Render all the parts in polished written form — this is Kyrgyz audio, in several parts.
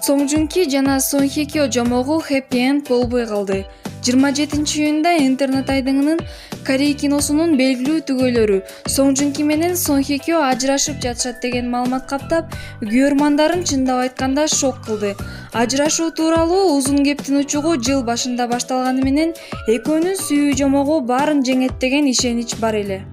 Сонг Жун Ки жана Сон Хye Kyo жомогу хэппи энд болбой калды. 27-июнда интернет айдыңынын Корей киносунун белгилүү түгөйлөрү Сонг Жун Ки менен Сон Хye Kyo ажырашып жатышат деген маалымат каптап, күйөрмандарын чындап айтканда шок кылды. Ажырашуу тууралуу узун кептин учугу жыл башында башталганы менен экөөнүн сүйүү жомогу баарын жеңет деген ишенич бар эле.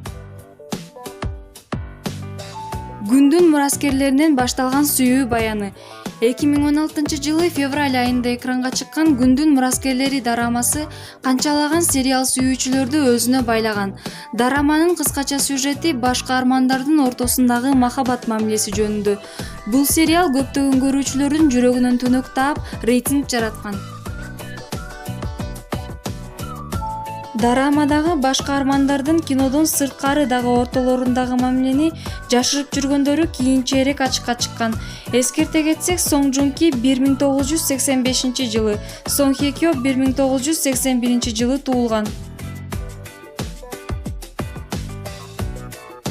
Күндүн мураскерлеринен башталган сүйүү баяны. 2016-жылы февраль айында экранга чыккан Күндүн мураскерлери дорамасы канчалаган сериал сүйүүчүлөрдү өзүнө байлаган. Дораманын кыскача сюжети баш каармандардын ортосундагы махабат мамилеси жөнүндө. Бул сериал көптөгөн көрүүчүлөрдүн жүрөгүнөн төнөк таап, рейтинг жараткан. Дорамадагы баш каармандардын кинодон сырткары дагы ортолорундагы мамилени жашырып жүргөндөрү кийинчерээк ачыкка чыккан. Эскерте кетсек, Сонг Жун Ки 1985-жылы, Сон Хye Kyo 1981-жылы туулган.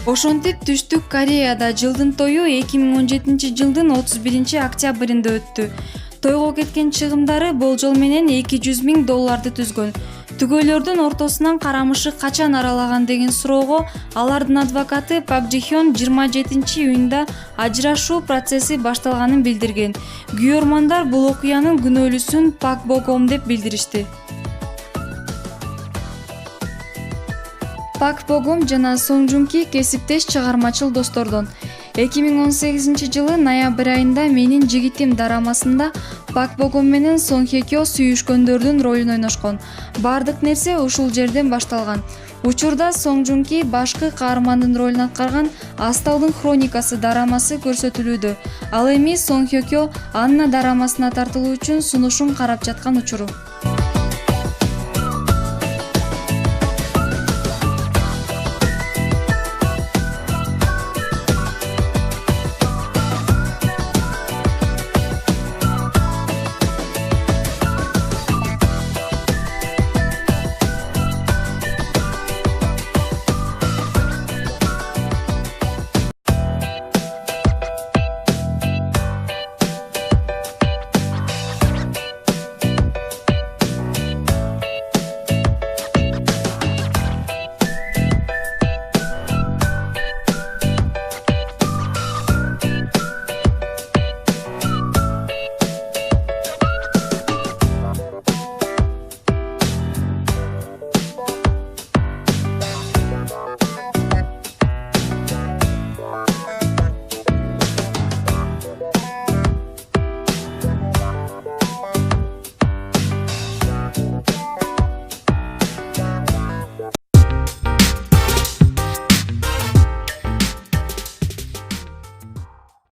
Ошентип Түштүк Кореяда жылдын тою 2017-жылдын 31-октябрында өттү. Тойго кеткен чыгымдары болжол менен $200,000 түзгөн. Түгөйлөрдүн ортосунан карамышы качан аралаган деген суроого алардын адвокаты Пак Жи Хён 27-июнда ажырашуу процесси башталганын билдирген. Күйөрмандар бул окуянын күнөөлүүсүн Пак Бо Гом деп билдиришти. Пак Бо Гом жана Сонг Жун Ки кесиптеш чыгармачыл достордон. 2018-жылы ноябрь айында Менин жигитим дорамасында Пак Бо Гом менен Сон Хye Kyo сүйүшкөндөрдүн ролун ойношкон. Бардык нерсе ушул жерден башталган. Учурда Сонг Жун Ки башкы каармандын ролун аткарган Асталдын хроникасы дорамасы көрсөтүлүүдө. Ал эми Сон Хye Kyo Анна дорамасына тартылуу үчүн сунушун карап жаткан учуру.